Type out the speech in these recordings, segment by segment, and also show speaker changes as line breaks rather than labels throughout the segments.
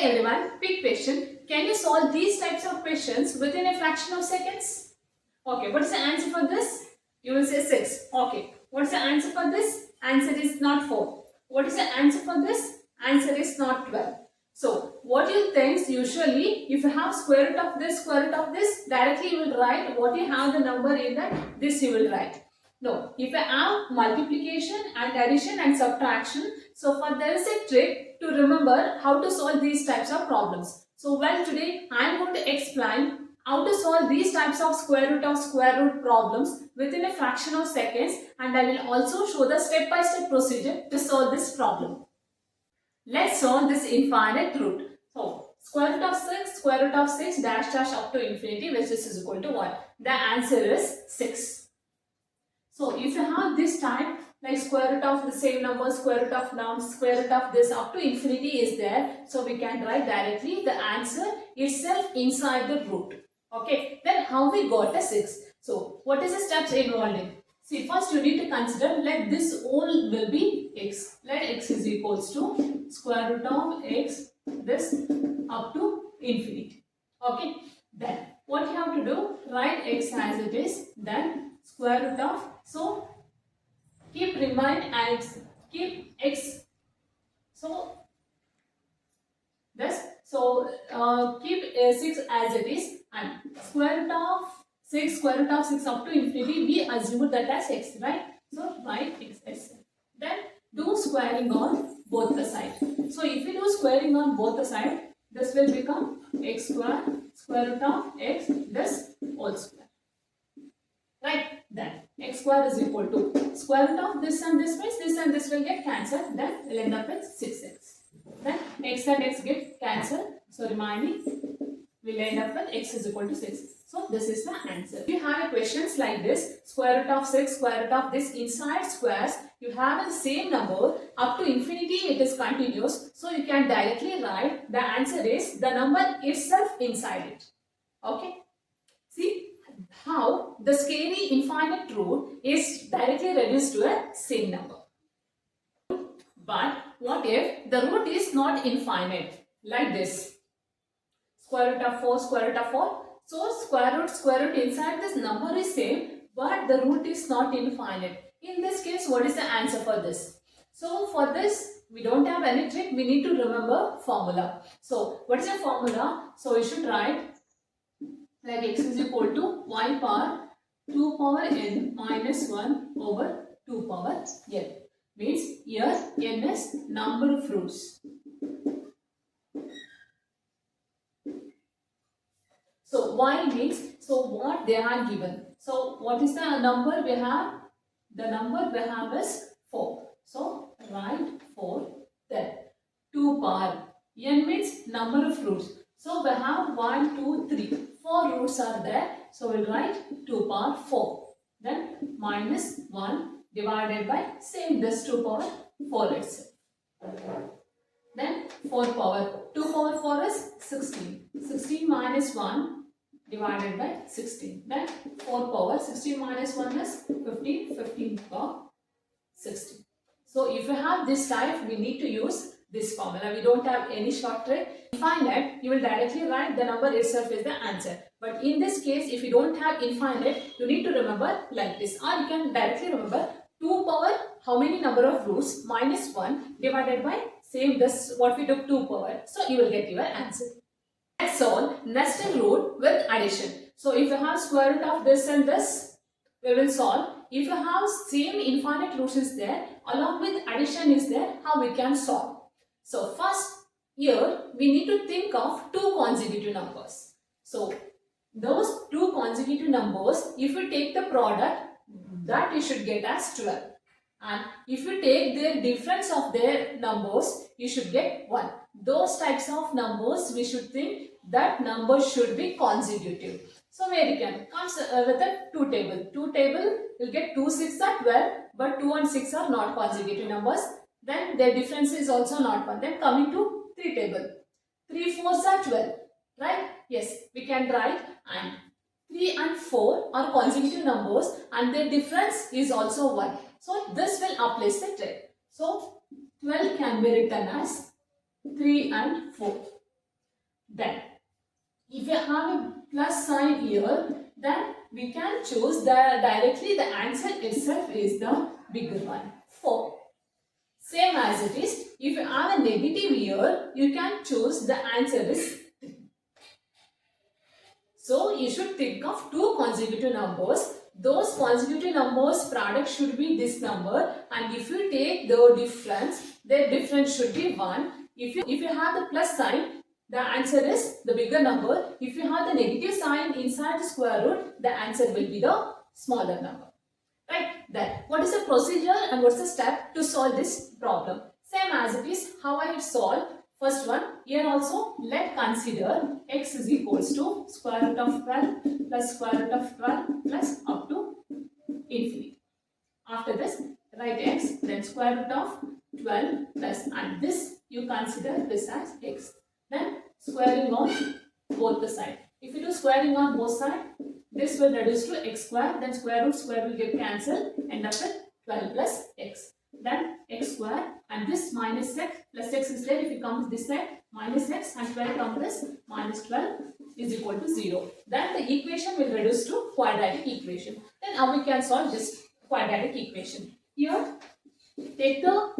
Hey everyone, quick question. Can you solve these types of questions within a fraction of seconds? Okay, what is the answer for this? You will say 6. Okay, what is the answer for this? Answer is not 4. What is the answer for this? Answer is not 12. So, what you think usually, if you have square root of this, directly you will write what you have the number in that, this you will write. No, if you have multiplication and addition and subtraction, so for there is a trick to remember how to solve these types of problems. So well, today I am going to explain how to solve these types of square root problems within a fraction of seconds, and I will also show the step-by-step procedure to solve this problem. Let's solve this infinite root. So square root of 6 dash dash up to infinity, which is equal to what? The answer is 6. So if you have this type, like square root of the same number, square root of num, square root of this up to infinity is there. So we can write directly the answer itself inside the root. Okay, then how we got a 6? So what is the steps involved in? See, first you need to consider, let this all will be x. Let x is equals to square root of x, this up to infinity. Okay, then what you have to do, write x as it is, then square root of, so keep remind x, keep x, so this, so keep 6 as it is, and square root of 6 up to infinity, we assume that as x, right? So write x. Then do squaring on both the sides. So if you do squaring on both the sides, this will become x square root of x, this whole square. Right? Then x square is equal to square root of this and this means this and this will get cancelled. Then we'll end up with 6x. Then x and x get cancelled. So remaining we'll end up with x is equal to 6. So this is the answer. If you have questions like this, square root of 6, square root of this inside squares, you have the same number up to infinity, it is continuous. So you can directly write the answer is the number itself inside it. Okay. See how the scary infinite root is directly reduced to a same number. But what if the root is not infinite, like this? Square root of 4, square root of 4. So square root inside this number is same, but the root is not infinite. In this case, what is the answer for this? So for this, we don't have any trick. We need to remember formula. So what is the formula? So we should write like x is equal to y power 2 power n minus 1 over 2 power n. Means here n is number of roots. So y means, so what they are given. So what is the number we have? The number we have is 4. So write 4. Then 2 power. N means number of roots. So we have 1, 2, 3. 4 roots are there. So we'll write 2 power 4. Then minus 1 divided by same this 2 power 4 itself. Then 4 power. 2 power 4 is 16. 16 minus 1 divided by 16. Then 4 power 16 minus 1 is 15. 15 power 16. So if you have this type, we need to use this formula. We don't have any short trick. Infinite, you will directly write the number itself is the answer. But in this case, if you don't have infinite, you need to remember like this. Or you can directly remember 2 power, how many number of roots, minus 1 divided by same this what we took 2 power. So you will get your answer. Let's solve nested root with addition. So if you have square root of this and this, we will solve. If you have same infinite roots is there, along with addition is there, how we can solve? So first, here we need to think of 2 consecutive numbers. So those 2 consecutive numbers, if you take the product, that you should get as 12. And if you take the difference of their numbers, you should get 1. Those types of numbers, we should think that number should be consecutive. So where you can comes with a 2 table. 2 table, you'll get 2 6 are 12, but 2 and 6 are not consecutive numbers. Then their difference is also not 1. Then coming to 3 table. 3 4s are 12. Right? Yes, we can write, and 3 and 4 are consecutive numbers and their difference is also 1. So this will apply the trick. So 12 can be written as 3 and 4. Then if you have a plus sign here, then we can choose that directly the answer itself is the bigger one. 4. Same as it is, if you have a negative here, you can choose the answer is 3. So you should think of two consecutive numbers. Those consecutive numbers product should be this number, and if you take the difference, their difference should be 1. If you have the plus sign, the answer is the bigger number. If you have the negative sign inside the square root, the answer will be the smaller number. Right? Then what is the procedure and what's the step to solve this problem? Same as it is, how I solve. First one, here also let consider x is equals to square root of 12 plus square root of 12 plus up to infinity. After this, write x, then square root of 12 plus, and this you consider this as x. Then squaring on both the sides. If you do squaring on both sides, this will reduce to x square, then square will get cancelled, end up with 12 plus x. Then x square, and this minus x plus x is there. If it comes this side, minus x, and 12 comes this, minus 12 is equal to 0. Then the equation will reduce to quadratic equation. Then now we can solve this quadratic equation. Here, take the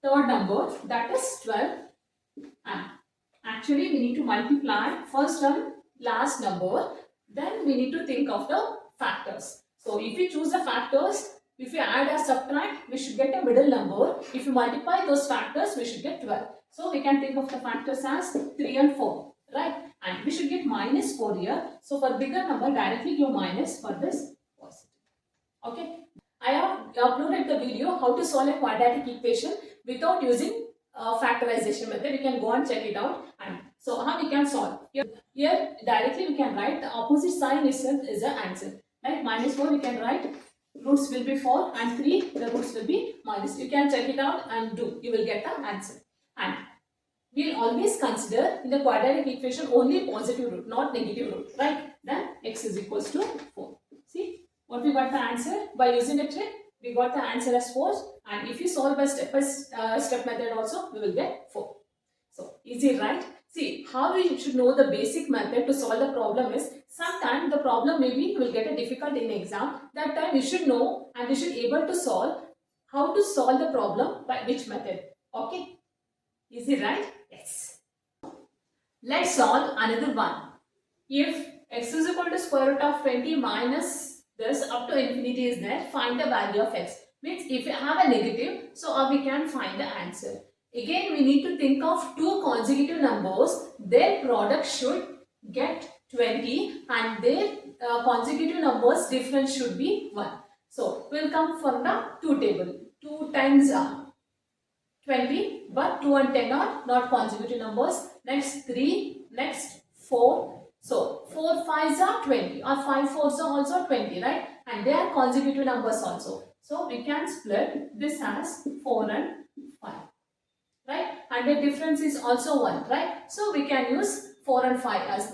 third number, that is 12, and actually we need to multiply first term last number, then we need to think of the factors. So if you choose the factors, if you add or subtract, we should get a middle number. If you multiply those factors, we should get 12. So we can think of the factors as 3 and 4, right? And we should get minus 4 here. So for bigger number, directly give minus, for this positive. Okay. I have uploaded the video how to solve a quadratic equation without using factorization method. You can go and check it out. And so how we can solve? Here directly we can write the opposite sign itself is the answer. Like minus 4 we can write, roots will be 4, and 3 the roots will be minus. You can check it out and do. You will get the answer. And we'll always consider in the quadratic equation only positive root, not negative root, right? Then x is equals to 4. See what we got the answer by using a trick. We got the answer as 4, and if you solve by step method also, we will get 4. So easy, right? See how we should know the basic method to solve the problem is, sometimes the problem maybe will get a difficult in exam. That time we should know and we should able to solve how to solve the problem by which method. Okay, easy, right? Yes. Let's solve another one. If x is equal to square root of 20 minus this up to infinity is there, find the value of x. Means if you have a negative, so we can find the answer. Again, we need to think of two consecutive numbers. Their product should get 20 and their consecutive numbers difference should be 1. So, we will come from the 2 table. 2 times 20, but 2 and 10 are not consecutive numbers. Next 3, next 4. So, 4 5s are 20 or 5 4s are also 20, right? And they are consecutive numbers also. So, we can split this as 4 and 5. Right, and the difference is also 1, right? So we can use 4 and 5 as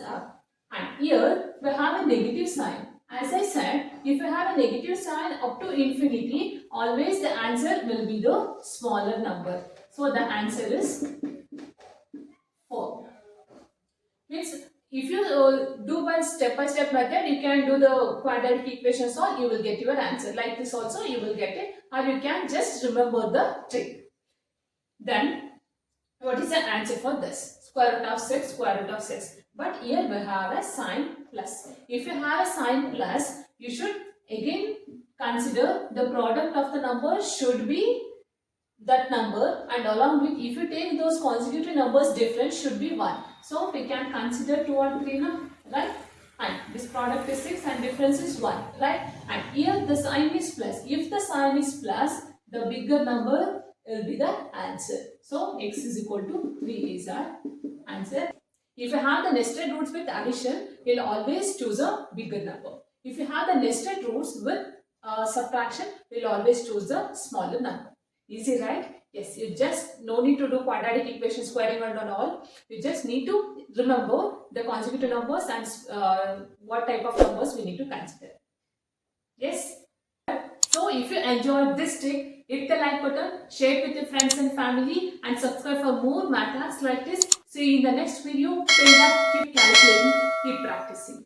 and here we have a negative sign. As I said, if you have a negative sign up to infinity, always the answer will be the smaller number. So the answer is 4. Means if you do by step method, you can do the quadratic equation solve, you will get your answer. Like this also you will get it, or you can just remember the trick. Then, what is the answer for this? Square root of 6, square root of 6. But here we have a sign plus. If you have a sign plus, you should again consider the product of the number should be that number, and along with, if you take those consecutive numbers, difference should be 1. So, we can consider 2 or 3 now, right? And this product is 6 and difference is 1, right? And here the sign is plus. If the sign is plus, the bigger number will be the answer. So x is equal to 3 is our answer. If you have the nested roots with addition, you will always choose a bigger number. If you have the nested roots with subtraction, you will always choose a smaller number. Easy, right? Yes, you just no need to do quadratic equation squaring and all. You just need to remember the consecutive numbers and what type of numbers we need to consider. Yes. So if you enjoyed this trick, hit the like button, share it with your friends and family, and subscribe for more math hacks like this. See you in the next video. Till that, keep calculating, keep practicing.